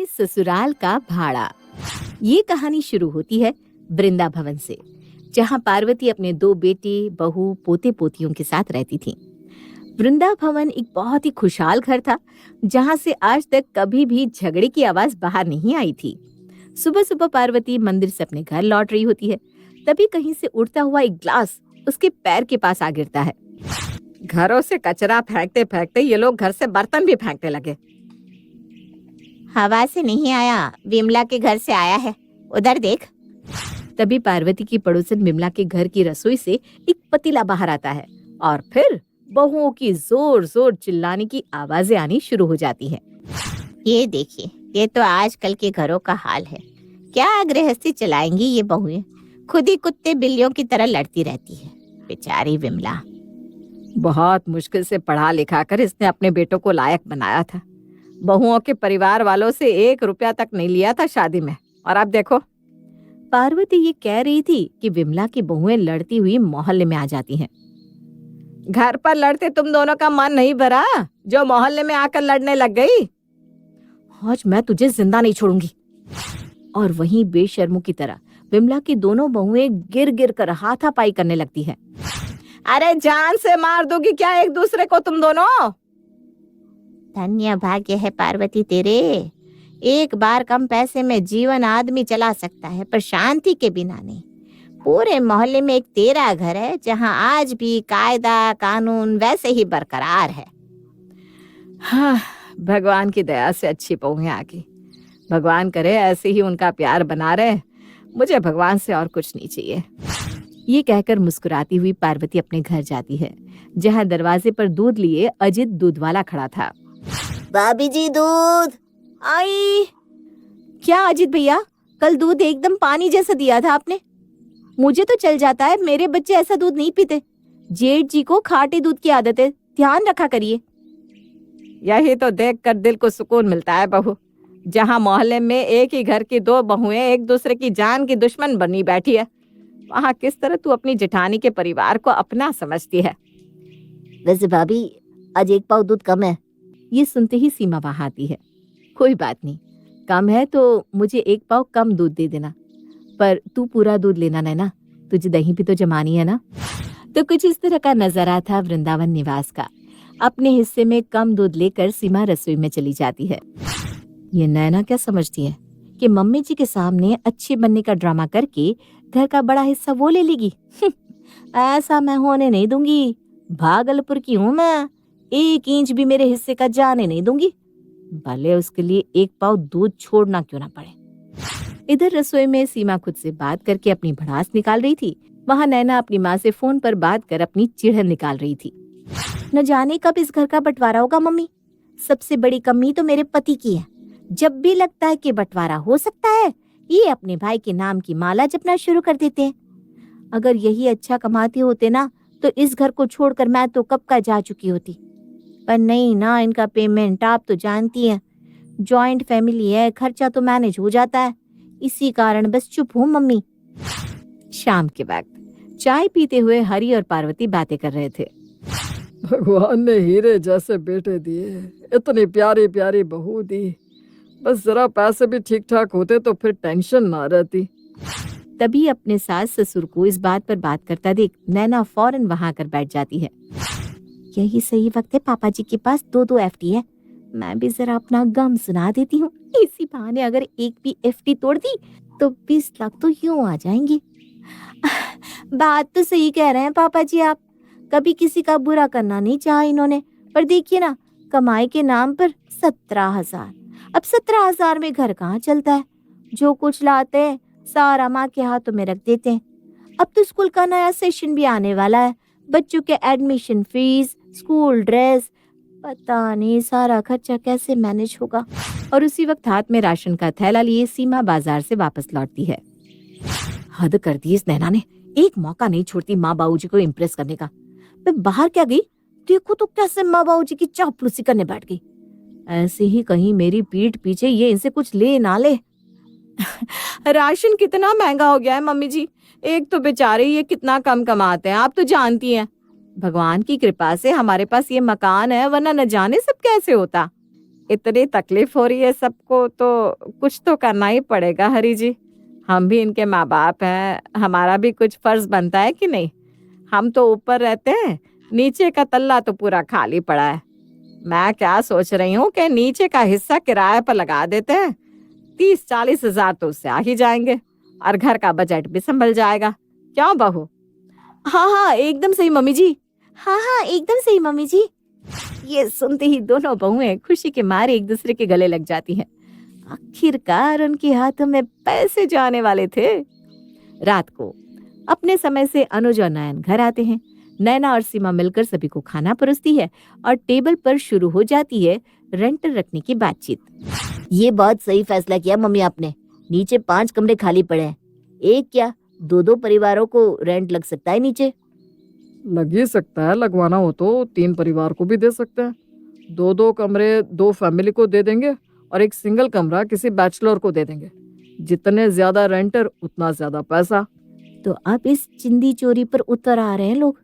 अपने ससुराल का भाड़ा। ये कहानी शुरू होती है वृंदावन से, जहाँ पार्वती अपने 2 बेटे, बहू, पोते पोतियों के साथ रहती थी। वृंदावन एक बहुत ही खुशहाल घर था, जहाँ से आज तक कभी भी झगड़े की आवाज बाहर नहीं आई थी। सुबह सुबह पार्वती मंदिर से अपने घर लौट रही होती है, तभी कहीं से उड़ता हुआ एक ग्लास उसके पैर के पास आ गिरता है। घरों से कचरा फेंकते फेंकते ये लोग घर से बर्तन भी फेंकने लगे। हवा से नहीं आया, विमला के घर से आया है, उधर देख। तभी पार्वती की पड़ोसन विमला के घर की रसोई से एक पतीला बाहर आता है और फिर बहुओं की जोर जोर चिल्लाने की आवाजें आनी शुरू हो जाती हैं। ये देखिए, ये तो आजकल के घरों का हाल है। क्या गृहस्थी चलाएंगी ये बहुएं, खुद ही कुत्ते बिल्लियों की तरह लड़ती रहती है। बेचारी विमला। बहुत मुश्किल से पढ़ा लिखा कर इसने अपने बेटों को लायक बनाया था। बहुओं के परिवार वालों से 1 रुपया तक नहीं लिया था शादी में, और अब देखो। पार्वती ये कह रही थी कि विमला की बहुएं लड़ती हुई मोहल्ले में आ जाती हैं। घर पर लड़ते तुम दोनों का मन नहीं भरा, जो मोहल्ले में आकर लड़ने लग गई। आज मैं तुझे जिंदा नहीं छोड़ूंगी। और वहीं बेशर्मों की तरह विमला की दोनों बहुएं गिर गिर कर हाथापाई करने लगती है। अरे जान से मार दोगी क्या एक दूसरे को तुम दोनों? धन्य भाग्य है पार्वती तेरे। एक बार कम पैसे में जीवन आदमी चला सकता है, पर शांति के बिना नहीं। पूरे मोहल्ले में एक तेरा घर है, जहां आज भी कायदा कानून वैसे ही बरकरार है। हाँ, भगवान की दया से अच्छी बहुएं आ गई। भगवान करे ऐसे ही उनका प्यार बना रहे। मुझे भगवान से और कुछ नहीं चाहिए। ये कहकर मुस्कुराती हुई पार्वती अपने घर जाती है, जहाँ दरवाजे पर दूध लिए अजित दूध वाला खड़ा था। भाभी जी दूध आई। क्या अजित भैया, कल दूध एकदम पानी जैसा दिया था आपने। मुझे तो चल जाता है, मेरे बच्चे ऐसा दूध नहीं पीते। जेठ जी को खाटे दूध की आदत है, ध्यान रखा करिए। यही तो देखकर दिल को सुकून मिलता है बहू। जहाँ मोहल्ले में एक ही घर की 2 बहुएं एक दूसरे की जान की दुश्मन बनी बैठी है, वहाँ किस तरह तू अपनी जेठानी के परिवार को अपना समझती है। वैसे भाभी, आज 1 पाव दूध कम है। ये सुनते ही सीमा वहाँ आती है। कोई बात नहीं, कम है तो मुझे 1 पाव कम दूध दे देना, पर तू पूरा दूध लेना नैना, तुझे दही भी तो जमानी है ना। तो कुछ इस तरह का नजारा था वृंदावन निवास का। अपने हिस्से में कम दूध लेकर सीमा रसोई में चली जाती है। ये नैना क्या समझती है कि मम्मी जी के सामने अच्छी बनने का ड्रामा करके घर का बड़ा हिस्सा वो ले लेगी। ऐसा मैं होने नहीं दूंगी। भागलपुर की हूँ मैं, 1 इंच भी मेरे हिस्से का जाने नहीं दूंगी, भले उसके लिए 1 पाव दूध छोड़ना क्यों ना पड़े। इधर रसोई में सीमा खुद से बात करके अपनी भड़ास निकाल रही थी। वहाँ नैना अपनी माँ से फोन पर बात कर अपनी चिढ़न निकाल रही थी। न जाने कब इस घर का बंटवारा होगा मम्मी। सबसे बड़ी कमी तो मेरे पति की है। जब भी लगता है कि बंटवारा हो सकता है, ये अपने भाई के नाम की माला जपना शुरू कर देते हैं। अगर यही अच्छा कमाते होते ना, तो इस घर को छोड़कर मैं तो कब का जा चुकी होती। पर नहीं ना, इनका पेमेंट आप तो जानती हैं। जॉइंट फैमिली है, खर्चा तो मैनेज हो जाता है, इसी कारण बस चुप हूँ मम्मी। शाम के वक्त चाय पीते हुए हरि और पार्वती बातें कर रहे थे। भगवान ने हीरे जैसे बेटे दिए, इतनी प्यारी प्यारी बहू दी। बस जरा पैसे भी ठीक ठाक होते तो फिर टेंशन ना रहती। तभी अपने सास ससुर को इस बात पर बात करता देख नैना फौरन वहां आकर बैठ जाती है। यही सही वक्त है, पापा जी के पास 2 एफडी है। मैं भी जरा अपना गम सुना देती हूँ। इसी बहाने अगर एक भी एफडी तोड़ दी तो 20 लाख तो यूं आ जाएंगे। बात तो सही कह रहे हैं पापा जी आप। कभी किसी का बुरा करना नहीं चाहा इन्होंने, पर देखिए ना, कमाई के नाम पर 17,000। अब 17,000 में घर कहाँ चलता है। जो कुछ लाते हैं सारा माँ के हाथों में रख देते हैं। अब तो स्कूल का नया सेशन भी आने वाला है। बच्चों के एडमिशन फीस, स्कूल ड्रेस, पता नहीं सारा खर्चा कैसे मैनेज होगा। और उसी वक्त हाथ में राशन का थैला लिए सीमा बाजार से वापस लौटती है। हद कर दी इस नैना ने, एक मौका नहीं छोड़ती माँ बाबूजी को इम्प्रेस करने का। मैं बाहर क्या गई, देखो तो कैसे माँ बाबूजी की चापलूसी करने बैठ गई। ऐसे ही कहीं मेरी पीठ पीछे ये इनसे कुछ ले ना ले। राशन कितना महंगा हो गया है मम्मी जी। एक तो बेचारे ये कितना कम कमाते हैं, आप तो जानती हैं। भगवान की कृपा से हमारे पास ये मकान है, वरना न जाने सब कैसे होता। इतनी तकलीफ हो रही है सबको तो कुछ तो करना ही पड़ेगा हरी जी। हम भी इनके माँ बाप हैं, हमारा भी कुछ फर्ज बनता है कि नहीं। हम तो ऊपर रहते हैं, नीचे का तल्ला तो पूरा खाली पड़ा है। मैं क्या सोच रही हूँ कि नीचे का हिस्सा किराए पर लगा देते हैं, 30-40 हजार तो उससे आ ही जाएंगे और घर का बजट भी संभल जाएगा। क्यों बहू? हाँ हाँ एकदम सही मम्मी जी। हाँ हाँ एकदम सही मम्मी जी। ये सुनते ही दोनों बहुएं खुशी के मारे एक दूसरे के गले लग जाती हैं। आखिरकार उनके हाथों में पैसे जो आने वाले थे। रात को अपने समय से अनुज और नयन घर आते हैं। नैना और सीमा मिलकर सभी को खाना परोसती है और टेबल पर शुरू हो जाती है रेंटर रखने की बातचीत। ये बहुत सही फैसला किया मम्मी आपने। नीचे 5 कमरे खाली पड़े हैं, एक क्या 2-2 परिवारों को रेंट लग सकता है नीचे। लग ही सकता है, लगवाना हो तो 3 परिवार को भी दे सकते हैं। 2-2 कमरे 2 फैमिली को दे देंगे और एक सिंगल कमरा किसी बैचलर को दे देंगे। जितने ज्यादा रेंटर उतना ज्यादा पैसा। तो अब इस चिंदी चोरी पर उतर आ रहे हैं लोग।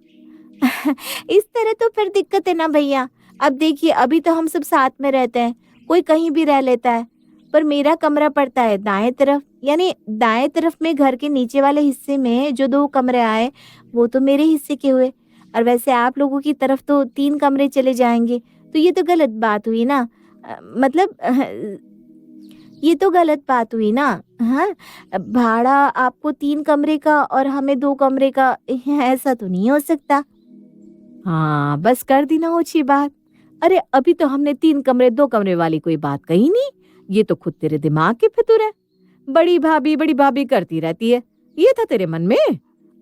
इस तरह तो फिर दिक्कत है ना भैया। अब देखिए अभी तो हम सब साथ में रहते हैं, कोई कहीं भी रह लेता है, पर मेरा कमरा पड़ता है दाएं तरफ, यानी दाएं तरफ में घर के नीचे वाले हिस्से में जो 2 कमरे आए वो तो मेरे हिस्से के हुए, और वैसे आप लोगों की तरफ तो 3 कमरे चले जाएंगे, तो ये तो गलत बात हुई ना। ये तो गलत बात हुई ना। हाँ, भाड़ा आपको 3 कमरे का और हमें 2 कमरे का, ऐसा तो नहीं हो सकता। हाँ बस कर दी ना ऊंची बात। अरे अभी तो हमने 3 कमरे 2 कमरे वाली कोई बात कही नहीं। ये तो खुद तेरे दिमाग की फितूर है। बड़ी भाभी करती रहती है, ये था तेरे मन में।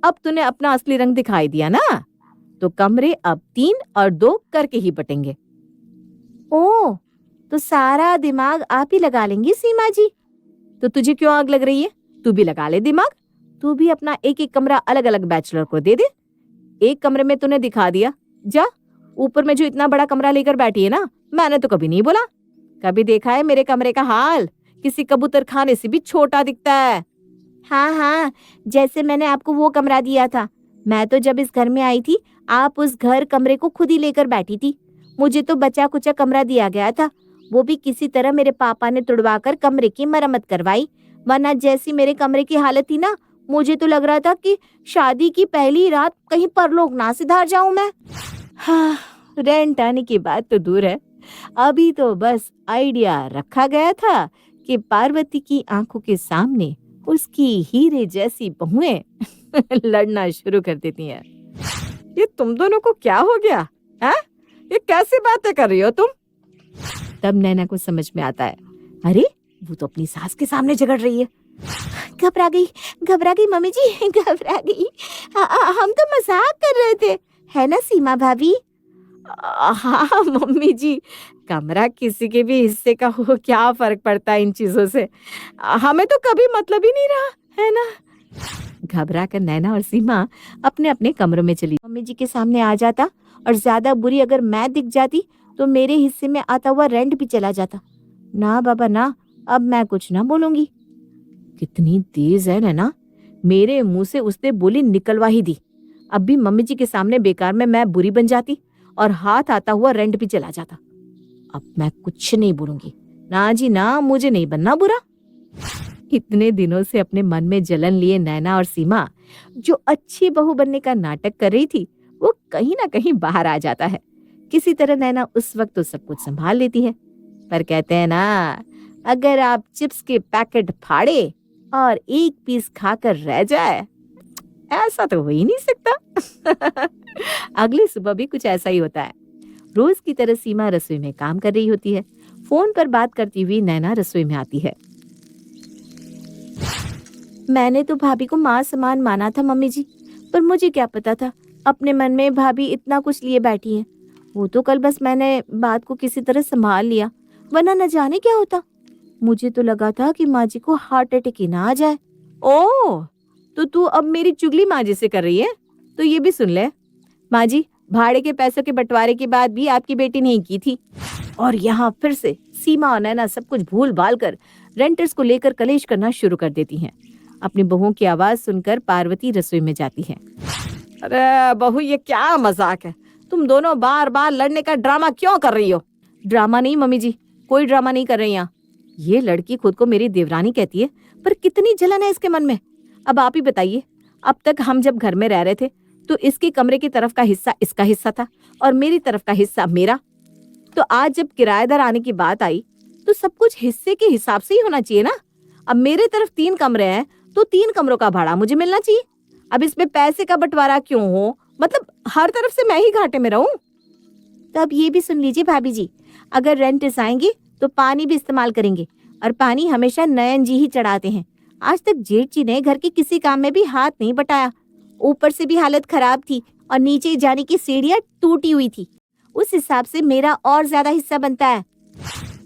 अब तूने अपना असली रंग दिखाई दिया ना, तो कमरे अब 3 और 2 करके ही बटेंगे। ओ, तो सारा दिमाग आप ही लगा लेंगी सीमा जी। तो तुझे क्यों आग लग रही है? तू भी लगा ले दिमाग। तू भी अपना एक एक कमरा अलग अलग बैचलर को दे दे। एक कमरे में तूने दिखा दिया, जा ऊपर में जो इतना बड़ा कमरा लेकर बैठी है ना, मैंने तो कभी नहीं बोला। कभी देखा है मेरे कमरे का हाल? किसी कबूतर खाने से भी छोटा दिखता है। हाँ हाँ, जैसे मैंने आपको वो कमरा दिया था, मैं तो जब इस घर में आई थी आप उस घर कमरे को खुद ही लेकर बैठी थी। मुझे तो बचा कुचा कमरा दिया गया था, वो भी किसी तरह मेरे पापा ने तुड़वाकर कमरे की मरम्मत करवाई, वरना जैसी मेरे कमरे की हालत थी ना, मुझे तो लग रहा था कि शादी की पहली रात कहीं परलोक ना सिधार जाऊं मैं। हाँ, रेंट आने की बात तो दूर है, अभी तो बस आइडिया रखा गया था कि पार्वती की आंखों के सामने उसकी हीरे जैसी बहुएं लड़ना शुरू कर देती हैं। ये तुम दोनों को क्या हो गया है? ये कैसी बातें कर रही हो तुम? तब नैना को समझ में आता है, अरे वो तो अपनी सास के सामने झगड़ रही है। घबरा गई मम्मी जी, घबरा गई। हम तो मजाक कर रहे थे, है ना सीमा भाभी? हाँ मम्मी जी, कमरा किसी के भी हिस्से का हो, क्या फर्क पड़ता है इन चीजों से? हमें तो कभी मतलब ही नहीं रहा, है ना? घबरा कर नैना और सीमा अपने अपने कमरों में चली। मम्मी जी के सामने आ जाता और ज्यादा बुरी अगर मैं दिख जाती तो मेरे हिस्से में आता हुआ रेंट भी चला जाता। ना बाबा ना, अब मैं कुछ ना बोलूंगी। कितनी तेज है नैना, मेरे मुंह से उसने बोली निकलवा ही दी। अब भी मम्मी जी के सामने बेकार में मैं बुरी बन जाती और हाथ आता हुआ रेंट भी चला जाता। अब मैं कुछ नहीं बोलूंगी, ना जी ना, मुझे नहीं बनना बुरा। इतने दिनों से अपने मन में जलन लिए नैना और सीमा जो अच्छी बहू बनने का नाटक कर रही थी, वो कहीं ना कहीं बाहर आ जाता है। किसी तरह नैना उस वक्त तो सब कुछ संभाल लेती है, पर कहते हैं ना, अगर आप चिप्स के पैकेट फाड़े और एक पीस खाकर रह जाए, ऐसा तो हो ही नहीं सकता। अगली सुबह भी कुछ ऐसा ही होता है। रोज की तरह सीमा रसोई में काम कर रही होती है। फोन पर बात करती हुई नैना रसोई में आती है। मैंने तो भाभी को माँ समान माना था मम्मी जी, पर मुझे क्या पता था अपने मन में भाभी इतना कुछ लिए बैठी है। वो तो कल बस मैंने बात को किसी तरह संभाल लिया, वरना न जाने क्या होता। मुझे तो लगा था कि माँ जी को हार्ट अटैक ही ना आ जाए। ओ, तो तू अब मेरी चुगली माँ जी से कर रही है? तो ये भी सुन ले, माँ जी भाड़े के पैसों के बंटवारे की बात भी आपकी बेटी ने ही की थी, और यहाँ फिर से सीमा और नैना सब कुछ भूल भाल कर रेंटर्स को लेकर कलेश करना शुरू कर देती हैं। अपनी बहू की आवाज सुनकर पार्वती रसोई में जाती है। अरे बहू, ये क्या मजाक है? तुम दोनों बार बार लड़ने का ड्रामा क्यों कर रही हो? ड्रामा नहीं मम्मी जी, कोई ड्रामा नहीं कर रही यहाँ। ये लड़की खुद को मेरी देवरानी कहती है, पर कितनी जलन है इसके मन में। अब आप ही बताइए, अब तक हम जब घर में रह रहे थे तो इसके कमरे की तरफ का हिस्सा इसका हिस्सा था और मेरी तरफ का हिस्सा मेरा। तो आज जब किराएदार आने की बात आई तो सब कुछ हिस्से के हिसाब से ही होना चाहिए ना। अब मेरे तरफ 3 कमरे हैं तो 3 कमरों का भाड़ा मुझे मिलना चाहिए। अब इसमें पैसे का बंटवारा क्यों हो, मतलब हर तरफ से मैं ही घाटे में रहूं। तो अब ये भी सुन लीजिए भाभी जी, अगर रेंटर्स आएंगे तो पानी भी इस्तेमाल करेंगे, और पानी हमेशा नयन जी ही चढ़ाते हैं। आज तक जेठ जी ने घर के किसी काम में भी हाथ नहीं बटाया। ऊपर से भी हालत खराब थी और नीचे जाने की सीढ़ियां टूटी हुई थी। उस हिसाब से मेरा और ज्यादा हिस्सा बनता है।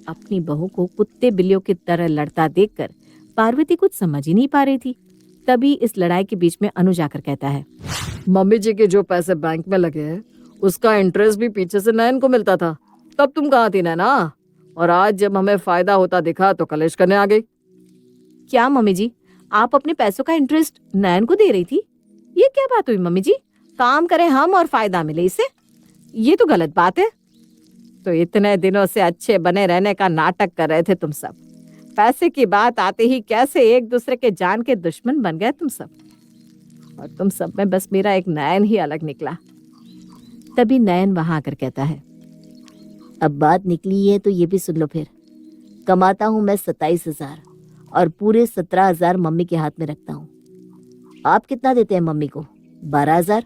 अपनी बहू को कुत्ते बिल्लियों की तरह लड़ता देखकर पार्वती कुछ समझ ही नहीं पा रही थी। तभी इस लड़ाई के बीच में अनु जाकर कहता है, मम्मी जी के जो पैसे बैंक में लगे हैं उसका इंटरेस्ट भी पीछे से नयन को मिलता था। तब तुम कहाँ थी नैना? और आज जब हमें फायदा होता दिखा तो कलेश करने आ गई। क्या मम्मी जी, आप अपने पैसों का इंटरेस्ट नयन को दे रही थी? ये क्या बात हुई मम्मी जी? काम करें हम और फायदा मिले इसे, ये तो गलत बात है। तो इतने दिनों से अच्छे बने रहने का नाटक कर रहे थे तुम सब, पैसे की बात आते ही कैसे एक दूसरे के जान के दुश्मन बन गए तुम सब। और तुम सब में बस मेरा एक नयन ही अलग निकला। तभी नयन वहां आकर कहता है, अब बात निकली है तो ये भी सुन लो फिर। कमाता हूँ मैं 27,000 और पूरे 17,000 मम्मी के हाथ में रखता हूँ। आप कितना देते हैं मम्मी को? 12,000।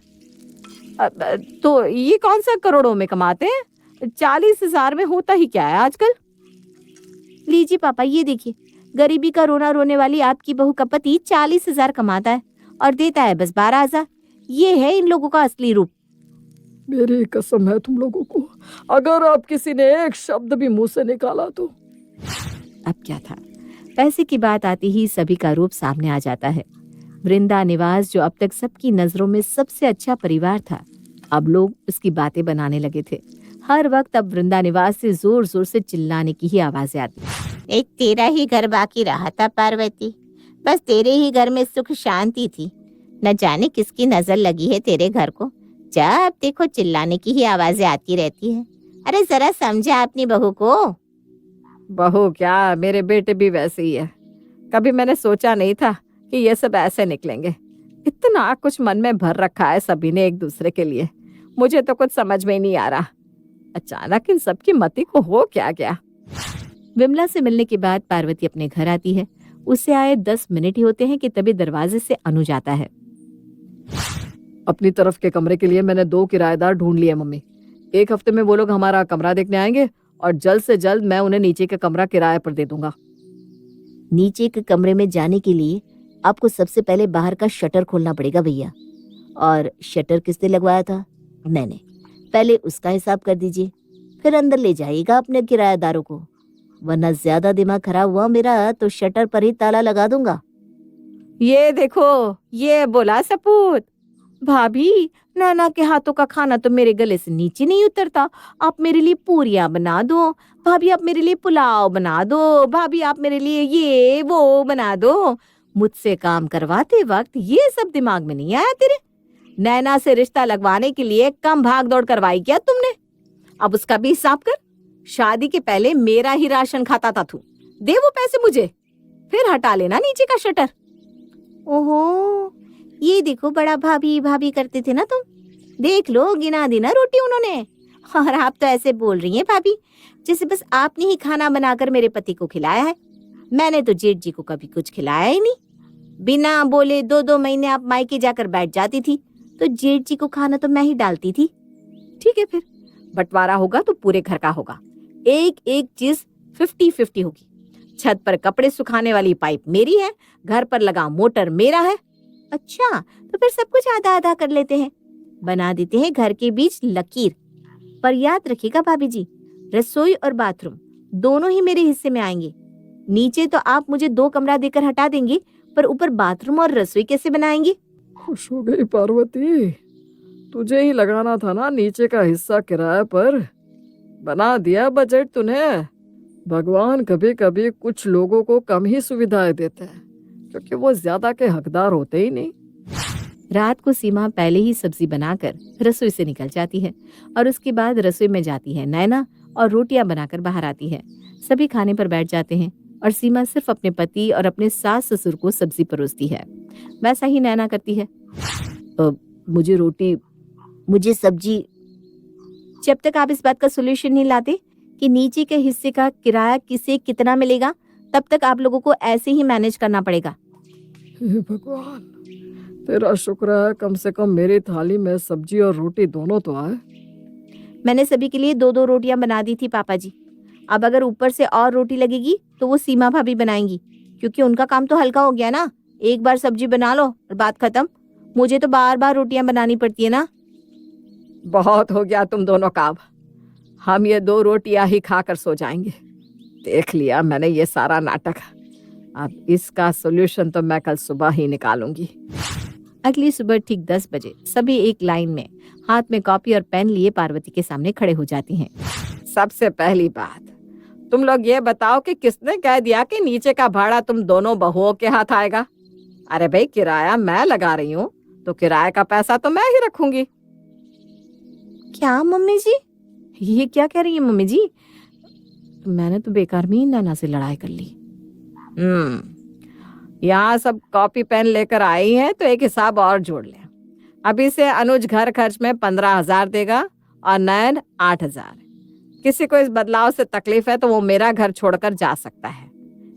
तो ये कौन सा करोड़ों में कमाते हैं? 40,000 में होता ही क्या है आजकल। लीजिए पापा, ये देखिए, गरीबी का रोना रोने वाली आपकी बहू का पति 40,000 कमाता है और देता है बस 12,000। ये है इन लोगों का असली रूप। मेरी कसम है तुम लोगों को, अगर आप किसी ने एक शब्द भी मुंह से निकाला तो। अब क्या था, पैसे की बात आती ही सभी का रूप सामने आ जाता है। वृंदा निवास, जो अब तक सबकी नजरों में सबसे अच्छा परिवार था, अब लोग उसकी बातें बनाने लगे थे। हर वक्त अब वृंदा निवास से जोर जोर से चिल्लाने की ही आवाजें आती। एक तेरा ही घर बाकी रहा था पार्वती, बस तेरे ही घर में सुख शांति थी। न जाने किसकी नजर लगी है तेरे घर को, जब देखो चिल्लाने की ही आवाजें आती रहती है। अरे जरा समझा अपनी बहू को। बहू क्या, मेरे बेटे भी वैसे ही है। कभी मैंने सोचा नहीं था कि ये सब ऐसे निकलेंगे। इतना कुछ मन में भर रखा है सभी ने एक दूसरे के लिए, मुझे तो कुछ समझ में ही नहीं आ रहा। अचानक इन सबकी मति को हो क्या गया। विमला से मिलने के बाद पार्वती अपने घर आती है। उसे आए 10 मिनट ही होते हैं कि तभी दरवाजे से अनु जाता है। अपनी तरफ के कमरे के लिए मैंने 2 किराएदार ढूंढ लिए मम्मी। 1 हफ्ते में वो लोग हमारा कमरा देखने आएंगे और जल्द से जल्द मैं उन्हें नीचे का कमरा किराए पर दे दूंगा। नीचे के कमरे में जाने के लिए आपको सबसे पहले बाहर का शटर खोलना पड़ेगा भैया। और शटर किसने लगवाया था? मैंने। पहले उसका हिसाब कर दीजिए, फिर अंदर ले जाइएगा अपने किराएदारों को, वरना ज्यादा दिमाग खराब हुआ मेरा तो शटर पर ही ताला लगा दूंगा। ये देखो, ये बोला सपूत। भाभी, नाना के हाथों का खाना तो मेरे गले से नीचे नहीं उतरता। आप मेरे लिए पूरियां बना दो भाभी, आप मेरे लिए पुलाव बना दो भाभी, आप मेरे लिए ये वो बना दो। मुझसे काम करवाते वक्त ये सब दिमाग में नहीं आया तेरे? नैना से रिश्ता लगवाने के लिए कम भाग दौड़ करवाई क्या तुमने? अब उसका भी हिसाब कर। शादी के पहले मेरा ही राशन खाता था तू, दे वो पैसे मुझे, फिर हटा लेना नीचे का शटर। ओहो, ये देखो, बड़ा भाभी भाभी करते थे ना तुम। देख लो, गिना दी ना रोटी उन्होंने। और आप तो ऐसे बोल रही हैं भाभी जैसे बस आपने ही खाना बनाकर मेरे पति को खिलाया है। मैंने तो जेठ जी को कभी कुछ खिलाया ही नहीं। बिना बोले 2-2 महीने आप मायके जाकर बैठ जाती थी, तो जेठ जी को खाना तो मैं ही डालती थी। ठीक है, फिर बंटवारा होगा तो पूरे घर का होगा। एक एक चीज 50-50 होगी। छत पर कपड़े सुखाने वाली पाइप मेरी है, घर पर लगा मोटर मेरा है। अच्छा, तो फिर सब कुछ आधा आधा कर लेते हैं, बना देते हैं घर के बीच लकीर। पर याद रखिएगा भाभी जी, रसोई और बाथरूम दोनों ही मेरे हिस्से में आएंगे। नीचे तो आप मुझे 2 कमरा देकर हटा देंगे, पर ऊपर बाथरूम और रसोई कैसे बनाएंगे? खुश हो गई पार्वती, तुझे ही लगाना था ना नीचे का हिस्सा किराए पर। बना दिया बजट तूने। भगवान कभी कभी कुछ लोगों को कम ही सुविधाएं देते हैं, क्योंकि वो ज्यादा के हकदार होते ही नहीं। रात को सीमा पहले ही सब्जी बनाकर रसोई से निकल जाती है और उसके बाद रसोई में जाती है नैना और रोटियां बनाकर बाहर आती है। सभी खाने पर बैठ जाते हैं और सीमा सिर्फ अपने पति और अपने सास ससुर को सब्जी परोसती है। वैसा ही नैना करती है। मुझे रोटी, मुझे सब्जी। जब तक आप इस बात का सोल्यूशन नहीं लाते कि नीचे के हिस्से का किराया किसे कितना मिलेगा, तब तक आप लोगों को ऐसे ही मैनेज करना पड़ेगा। हे भगवान, तेरा शुक्र है कम से कम मेरी थाली में सब्जी और रोटी दोनों तो आए। मैंने सभी के लिए 2-2 रोटियां बना दी थी पापा जी। अब अगर ऊपर से और रोटी लगेगी तो वो सीमा भाभी बनाएंगी, क्योंकि उनका काम तो हल्का हो गया ना। एक बार सब्जी बना लो और बात खत्म। मुझे तो बार बार रोटियां बनानी पड़ती है ना। बहुत हो गया तुम दोनों का। अब हम ये 2 रोटियां ही खाकर सो जाएंगे। देख लिया मैंने ये सारा नाटक। अब इसका सोल्यूशन तो मैं कल सुबह ही निकालूंगी। अगली सुबह ठीक 10 बजे सभी एक लाइन में हाथ में कॉपी और पेन लिए पार्वती के सामने खड़े हो जाती हैं। सबसे पहली बात, तुम लोग ये बताओ कि किसने कह दिया कि नीचे का भाड़ा तुम दोनों बहुओं के हाथ आएगा? अरे भाई, किराया मैं लगा रही हूँ तो किराए का पैसा तो मैं ही रखूंगी। क्या मम्मी जी, ये क्या कह रही है मम्मी जी? मैंने तो बेकार में ही नैना से लड़ाई कर ली। यहाँ सब कॉपी पेन लेकर आई हैं तो एक हिसाब और जोड़ ले। अभी से अनुज घर खर्च में 15,000 देगा और नयन 8,000। किसी को इस बदलाव से तकलीफ है तो वो मेरा घर छोड़कर जा सकता है।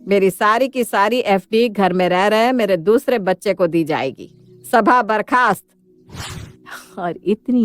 मेरी सारी की सारी एफडी घर में रह रहे मेरे दूसरे बच्चे को दी जाएगी। सभा बर्खास्त। और इतनी